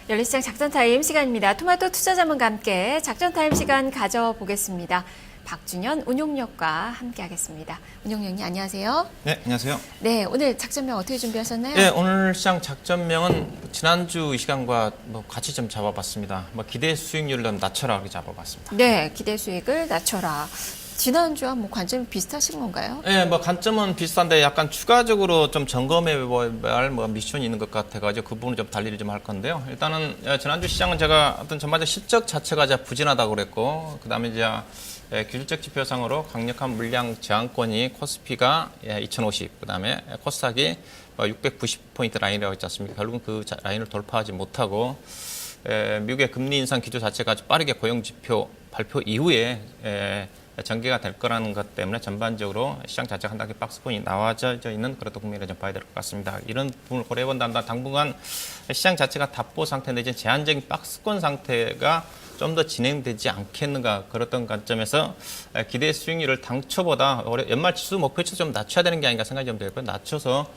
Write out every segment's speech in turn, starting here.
열린시장 작전타임 시간입니다. 토마토 투자자문과 함께 작전타임 시간 가져보겠습니다. 박준현 운용력과 함께하겠습니다. 운용력님 안녕하세요. 네, 안녕하세요. 네, 오늘 작전명 어떻게 준비하셨나요? 네, 오늘 시장 작전명은 지난주 이 시간과 같이 좀 잡아봤습니다. 기대 수익률을 좀 낮춰라 이렇게 잡아봤습니다. 네, 기대 수익을 낮춰라. 지난주와 관점이 비슷하신 건가요? 네, 관점은 비슷한데 약간 추가적으로 좀 점검해볼 미션이 있는 것 같아가지고 그 부분을 좀 달리를 좀 할 건데요. 일단은 지난주 시장은 제가 어떤 전반적 실적 자체가 부진하다고 그랬고, 그 다음에 이제 기술적 지표상으로 강력한 물량 저항권이 코스피가 2050, 그 다음에 코스닥이 690포인트 라인이라고 했지 않습니까? 결국은 그 라인을 돌파하지 못하고, 미국의 금리 인상 기조 자체가 아주 빠르게 고용 지표 발표 이후에 전개가 될 거라는 것 때문에 전반적으로 시장 자체가 한 단계 박스권이 나와져 있는 그런 국면을 좀 봐야 될 것 같습니다. 이런 부분을 고려해본다면 당분간 시장 자체가 답보 상태 내지 제한적인 박스권 상태가 좀 더 진행되지 않겠는가, 그랬던 관점에서 기대 수익률을 당초보다 올해 연말 지수 목표치 좀 낮춰야 되는 게 아닌가 생각이 좀 들고요. 낮춰서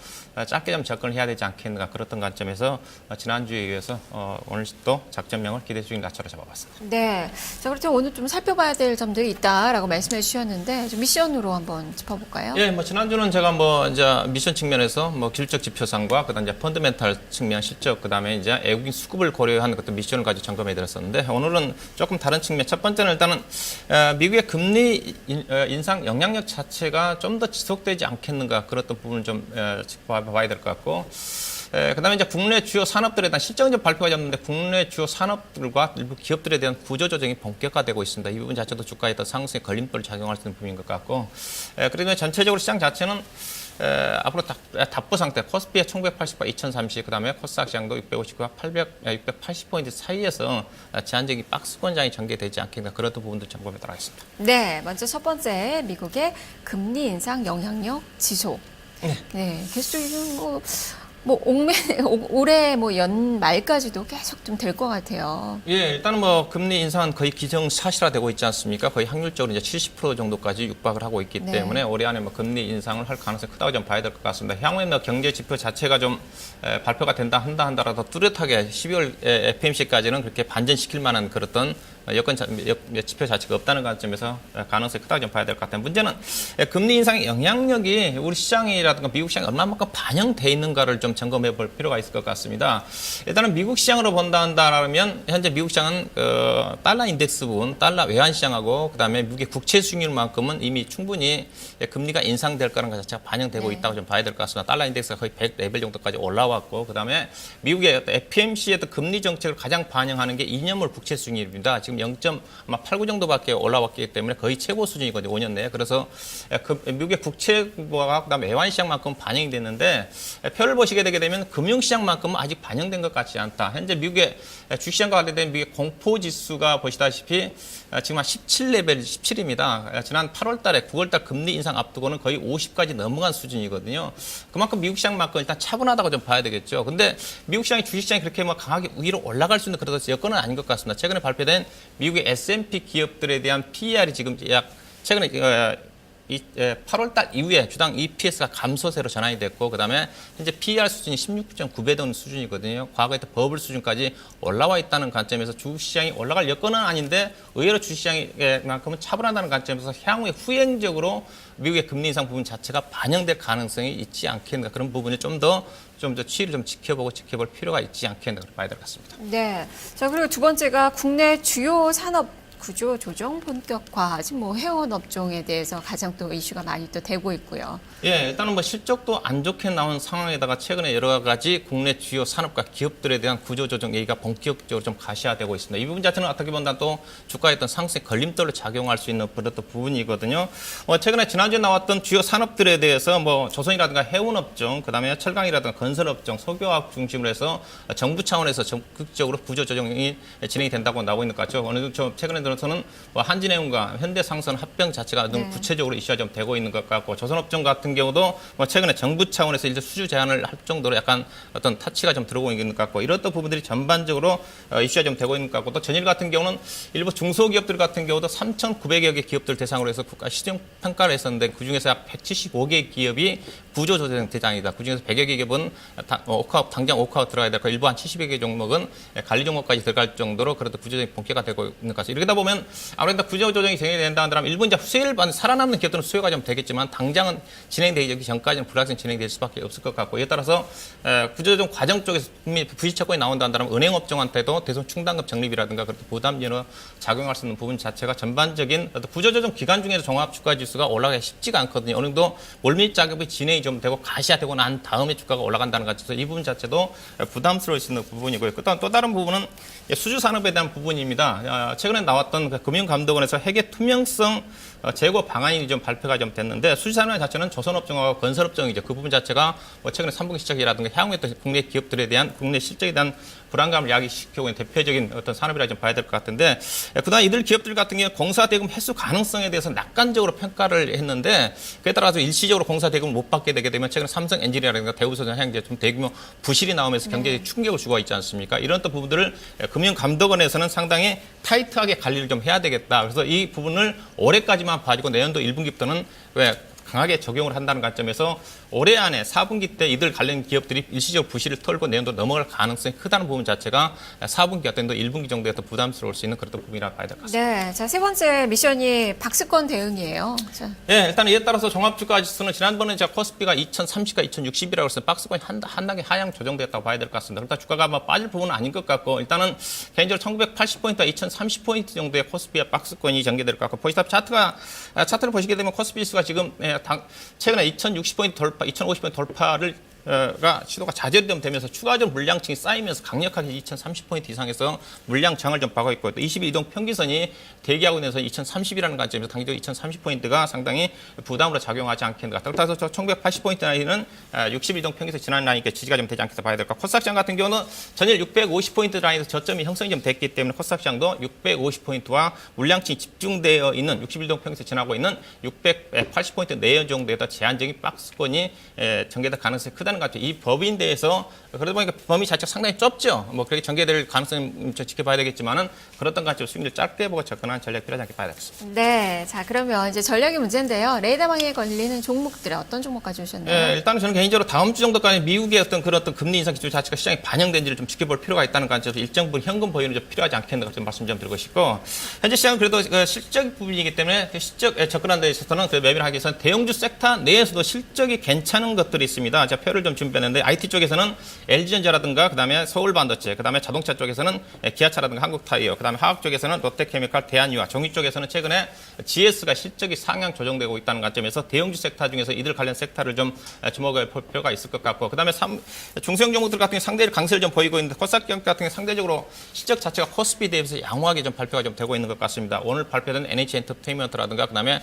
짧게 좀 접근을 해야 되지 않겠는가, 그랬던 관점에서 지난주에 이어서 오늘 또 작전명을 기대 수익률 낮춰라 잡아봤습니다. 네, 자 그렇죠. 오늘 좀 살펴봐야 될 점들이 있다라고 말씀해 주셨는데 좀 미션으로 한번 짚어볼까요? 예, 지난주는 제가 이제 미션 측면에서 기술적 지표상과 그다음 이제 펀더멘탈 측면 실적, 그다음에 이제 외국인 수급을 고려한 것도 미션을 가지고 점검해 드렸었는데, 오늘은 조금 다른 측면. 첫 번째는 일단은 미국의 금리 인상 영향력 자체가 좀 더 지속되지 않겠는가, 그런 부분을 좀 짚어봐야 될 것 같고, 그다음에 이제 국내 주요 산업들에 대한 실적은 좀 발표가 됐는데 국내 주요 산업들과 일부 기업들에 대한 구조 조정이 본격화되고 있습니다. 이 부분 자체도 주가에 더 상승의 걸림돌을 작용할 수 있는 부분인 것 같고, 그리고 전체적으로 시장 자체는 앞으로 답보 상태, 코스피의 1980과 2030, 그 다음에 코스닥 시장도 650과 680포인트 사이에서 제한적인 박스권장이 전개되지 않겠나, 그런 부분도 점검에 따라있습니다. 네, 먼저 첫 번째 미국의 금리 인상 영향력 지속. 네, 계속적으로 올해 연말까지도 계속 좀 될 것 같아요. 예, 일단은 금리 인상은 거의 기정사실화되고 있지 않습니까? 거의 확률적으로 이제 70% 정도까지 육박을 하고 있기 때문에 올해 안에 금리 인상을 할 가능성이 크다고 좀 봐야 될 것 같습니다. 향후에 경제 지표 자체가 좀 발표가 한다라도 뚜렷하게 12월 FMC까지는 그렇게 반전시킬 만한 그런 여건 지표 자체가 없다는 관점에서 가능성이 크다고 좀 봐야 될 것 같아요. 문제는 금리 인상의 영향력이 우리 시장이라든가 미국 시장에 얼마만큼 반영돼 있는가를 좀 점검해 볼 필요가 있을 것 같습니다. 일단은 미국 시장으로 본다면 현재 미국 시장은 달러 인덱스 부분, 달러 외환 시장하고 그다음에 미국의 국채 수익률만큼은 이미 충분히 금리가 인상될 거라는 것 자체가 반영되고 있다고 좀 봐야 될 것 같습니다. 달러 인덱스가 거의 100 레벨 정도까지 올라왔고, 그다음에 미국의 FMC의 금리 정책을 가장 반영하는 게 2년물 국채 수익률입니다. 지금 0.89 정도밖에 올라왔기 때문에 거의 최고 수준이거든요, 5년 내에. 그래서 미국의 국채와 그다음에 외환 시장만큼 반영이 됐는데, 표를 보시게 되게 되면 금융시장만큼은 아직 반영된 것 같지 않다. 현재 미국의 주식시장과 관련된 미국의 공포지수가 보시다시피 지금 한 17레벨, 17입니다. 지난 8월 달에 9월 달 금리 인상 앞두고는 거의 50까지 넘어간 수준이거든요. 그만큼 미국 시장만큼 일단 차분하다고 좀 봐야 되겠죠. 근데 미국 시장이 주식시장이 그렇게 강하게 위로 올라갈 수 있는 그런 여건은 아닌 것 같습니다. 최근에 발표된 미국의 S&P 기업들에 대한 PER이 지금 최근에 8월 달 이후에 주당 EPS가 감소세로 전환이 됐고, 그다음에 현재 PER 수준이 16.9배 되는 수준이거든요. 과거에 버블 수준까지 올라와 있다는 관점에서 주식시장이 올라갈 여건은 아닌데 의외로 주식시장만큼은 차분하다는 관점에서 향후에 후행적으로 미국의 금리 인상 부분 자체가 반영될 가능성이 있지 않겠는가, 그런 부분이 좀 더 추이를 좀 지켜볼 필요가 있지 않겠는가 봐야 될 것 같습니다. 네. 자, 그리고 두 번째가 국내 주요 산업 구조 조정 본격화, 지금 해운 업종에 대해서 가장 또 이슈가 많이 또 되고 있고요. 예, 일단은 실적도 안 좋게 나온 상황에다가 최근에 여러 가지 국내 주요 산업과 기업들에 대한 구조 조정 얘기가 본격적으로 좀 가시화되고 있습니다. 이 부분 자체는 어떻게 본다면 또 주가에 어떤 상승 걸림돌로 작용할 수 있는 그런 부분이거든요. 최근에 지난주에 나왔던 주요 산업들에 대해서 조선이라든가 해운 업종, 그다음에 철강이라든가 건설 업종, 석유화학 중심으로 해서 정부 차원에서 적극적으로 구조 조정이 진행이 된다고 나오고 있는 것 같죠. 어느 정도 최근에 들어서는 뭐 한진해운과 현대상선 합병 자체가 좀 구체적으로 이슈가 좀 되고 있는 것 같고 조선업종 같은 경우도 뭐 최근에 정부 차원에서 이제 수주 제한을 할 정도로 약간 어떤 타치가 좀 들어오고 있는 것 같고 이렇던 부분들이 전반적으로 이슈가 좀 되고 있는 것 같고 또 전일 같은 경우는 일부 중소기업들 같은 경우도 3,900여 개 기업들 대상으로 해서 국가 시정 평가를 했었는데 그중에서 약 175개 기업이 구조조정 대상이다. 그중에서 100여 개 기업은 당장 오카웃 들어가야 되고 일부 한 70여 개 종목은 관리 종목까지 들어갈 정도로 그래도 구조조정이 본격화 되고 있는 것 같습니다. 이러다 보면 아무래도 구조조정이 진행된다 한다면 일부 이제 수혜를 받는 살아남는 기업들은 수혜가 좀 되겠지만 당장은 진행되기 전까지는 불확실히 진행될 수밖에 없을 것 같고 이에 따라서 구조조정 과정 쪽에서 부실채권이 나온다 한다면 은행업종한테도 대손 충당금 적립이라든가 그렇게 부담연어 작용할 수 있는 부분 자체가 전반적인 어떤 구조조정 기간 중에서 종합주가지수가 올라가기 쉽지가 않거든요. 어느 정도 몰밀 작업이 진행이 좀 되고 가시화되고 난 다음에 주가가 올라간다는 것 같아서 이 부분 자체도 부담스러울 수 있는 부분이고요. 또 다른 부분은 수주 산업에 대한 부분입니다. 최근에 나왔던 금융감독원에서 회계 투명성 제고 방안이 좀 발표가 좀 됐는데 수주 산업 자체는 조선업종하고 건설업종이죠. 그 부분 자체가 최근에 3분기 실적이라든가 향후에 또 국내 기업들에 대한 국내 실적에 대한 불안감을 야기시키고 있는 대표적인 어떤 산업이라 좀 봐야 될 것 같은데 그다음 이들 기업들 같은 경우 공사 대금 회수 가능성에 대해서 낙관적으로 평가를 했는데 그에 따라서 일시적으로 공사 대금을 못 받게 되게 되면 최근 삼성 엔지니어라든가 대우소전 향제 좀 대규모 부실이 나오면서 경제에 충격을 주고 있지 않습니까? 이런 또 부분들을 금융감독원에서는 상당히 타이트하게 관리를 좀 해야 되겠다. 그래서 이 부분을 올해까지만 봐주고 내년도 1분기부터는 강하게 적용을 한다는 관점에서 올해 안에 4분기 때 이들 관련 기업들이 일시적 부실을 털고 내년도 넘어갈 가능성이 크다는 부분 자체가 4분기 같은 또 1분기 정도에 더 부담스러울 수 있는 그런 부분이라 봐야 될 것 같습니다. 네, 자, 세 번째 미션이 박스권 대응이에요. 자. 네, 일단 이에 따라서 종합주가지수는 지난번에 제가 코스피가 2030과 2060이라고 해서 박스권이 한 단계 하향 조정됐다고 봐야 될 것 같습니다. 그러니까 주가가 아마 빠질 부분은 아닌 것 같고 일단은 개인적으로 1980포인트와 2030포인트 정도의 코스피와 박스권이 전개될 것 같고 보시다시피 차트를 보시게 되면 코스피 지수가 지금 최근에 2060포인트 돌파, 2050포인트 돌파를 시도가 자제되면 되면서 추가적 물량층이 쌓이면서 강력하게 2030포인트 이상에서 물량장을 좀 봐고 있고 또 22이동 평균선이 대기하고 있는 2030이라는 관점에서 당기적으로 2030포인트가 상당히 부담으로 작용하지 않겠는 것 같아요. 그래서 1980포인트 라인은 62이동 평균선 지난 라인께 지지가 좀 되지 않겠다 봐야 될 것 같고 코스닥시장 같은 경우는 전일 650포인트 라인에서 저점이 형성이 좀 됐기 때문에 코스닥시장도 650포인트와 물량층이 집중되어 있는 61동 평균선 지나고 있는 680포인트 내연 정도에다 제한적인 박스권이 전개될 가능성이 크다는 것 같아요. 이 법인 대해서 그러다 보니까 범위 자체가 상당히 좁죠. 뭐 그렇게 전개될 가능성이 지켜봐야 되겠지만은 그렇던 관점으로 수익률 짧게 보고 접근하는 전략이 필요하지 않게 봐야 되겠습니다. 네, 자 그러면 이제 전략이 문제인데요. 레이더망에 걸리는 종목들 어떤 종목 가져오셨나요? 네, 일단 저는 개인적으로 다음 주 정도까지 미국의 어떤 그런 금리 인상 기조 자체가 시장에 반영된지를 좀 지켜볼 필요가 있다는 관점에서 일정 부분 현금 보유는 좀 필요하지 않겠는가 좀 말씀 좀 드리고 싶고 현재 시장은 그래도 실적 부분이기 때문에 실적에 접근하는 데 있어서는 매매를 하기 위해서는 대형주 섹터 내에서도 실적이 괜찮은 것들이 있습니다. 제가 표를 좀 준비했는데 IT 쪽에서는 LG전자라든가 그다음에 서울반도체, 그다음에 자동차 쪽에서는 기아차라든가 한국타이어, 그다음에 화학 쪽에서는 롯데케미칼, 대한유화, 종이 쪽에서는 최근에 GS가 실적이 상향 조정되고 있다는 관점에서 대형주 섹터 중에서 이들 관련 섹터를 좀 주목할 필요가 있을 것 같고 그다음에 중소형 종목들 같은 경우 상대적 강세를 좀 보이고 있는데 코스닥 같은 경우 상대적으로 실적 자체가 코스피 대비해서 양호하게 좀 발표가 좀 되고 있는 것 같습니다. 오늘 발표된 NH엔터테인먼트라든가 그다음에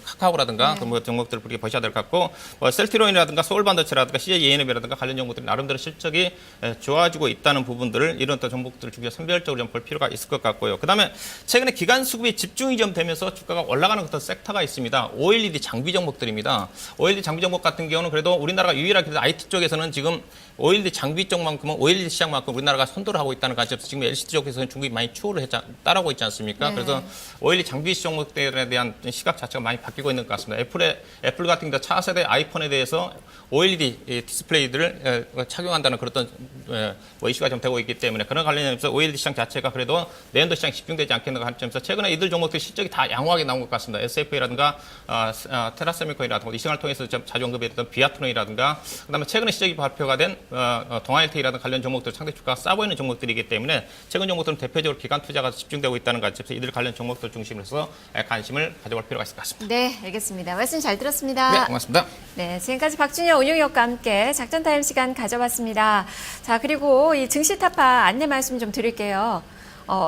카카오라든가 그 종목들을 보셔야 될 것 같고 셀트리온이라든가 서울반도체라든가 CJENM이라든가 관련 종목들이 나름대로 실적이 좋아지고 있다는 부분들을 이런 또 종목들을 중에서 선별적으로 좀 볼 필요가 있을 것 같고요. 그다음에 최근에 기관 수급이 집중이 좀 되면서 주가가 올라가는 어떤 섹터가 있습니다. OLED 장비 종목들입니다. OLED 장비 종목 같은 경우는 그래도 우리나라가 유일하게 IT 쪽에서는 지금 OLED 장비 쪽만큼은 OLED 시장만큼 우리나라가 선도를 하고 있다는 관점에서 지금 LCD 쪽에서는 중국이 많이 추월을 따라오고 있지 않습니까? 네. 그래서 OLED 장비 종목들에 대한 시각 자체가 많이 바뀌고 있는 것 같습니다. 애플 같은 경우 차세대 아이폰에 대해서 OLED 디스플레이들을 착용한다는 그런 이슈가 좀 되고 있기 때문에 그런 관련해서 OLED 시장 자체가 그래도 내년도 시장에 집중되지 않겠는가 하는 점에서 최근에 이들 종목들 실적이 다 양호하게 나온 것 같습니다. SFA라든가 테라세미콘이라든가 이 시장을 통해서 좀 자주 언급했던 비아트론이라든가 그다음에 최근에 실적이 발표가 된 동아일테이라든가 관련 종목들 상대 주가가 싸 보이는 종목들이기 때문에 최근 종목들은 대표적으로 기관 투자가 집중되고 있다는 관점에서 이들 관련 종목들 중심으로 해서 관심을 가져볼 필요가 있을 것 같습니다. 네, 알겠습니다. 말씀 잘 들었습니다. 네, 고맙습니다. 네, 지금까지 박준영 운용위원과 함께 작전 타임 시간 가져봤습니다. 자, 그리고 이 증시 타파 안내 말씀 좀 드릴게요.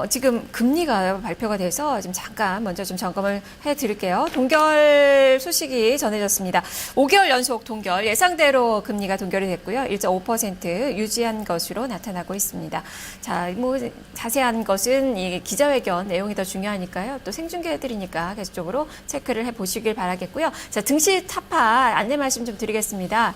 지금 금리가 발표가 돼서 지금 잠깐 먼저 좀 점검을 해드릴게요. 동결 소식이 전해졌습니다. 5개월 연속 동결, 예상대로 금리가 동결이 됐고요. 1.5% 유지한 것으로 나타나고 있습니다. 자, 뭐 자세한 것은 이 기자회견 내용이 더 중요하니까요. 또 생중계해드리니까 계속적으로 체크를 해보시길 바라겠고요. 자, 증시 타파 안내 말씀 좀 드리겠습니다.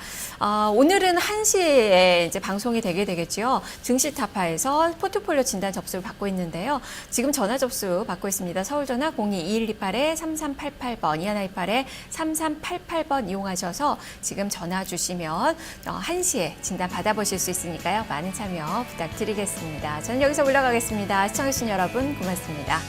오늘은 1시에 이제 방송이 되게 되겠죠. 증시 타파에서 포트폴리오 진단 접수를 받고 있는데요. 지금 전화 접수 받고 있습니다. 서울 전화 02-2128-3388번, 2128-3388번 이용하셔서 지금 전화 주시면 1시에 진단 받아보실 수 있으니까요. 많은 참여 부탁드리겠습니다. 저는 여기서 올라가겠습니다. 시청해주신 여러분 고맙습니다.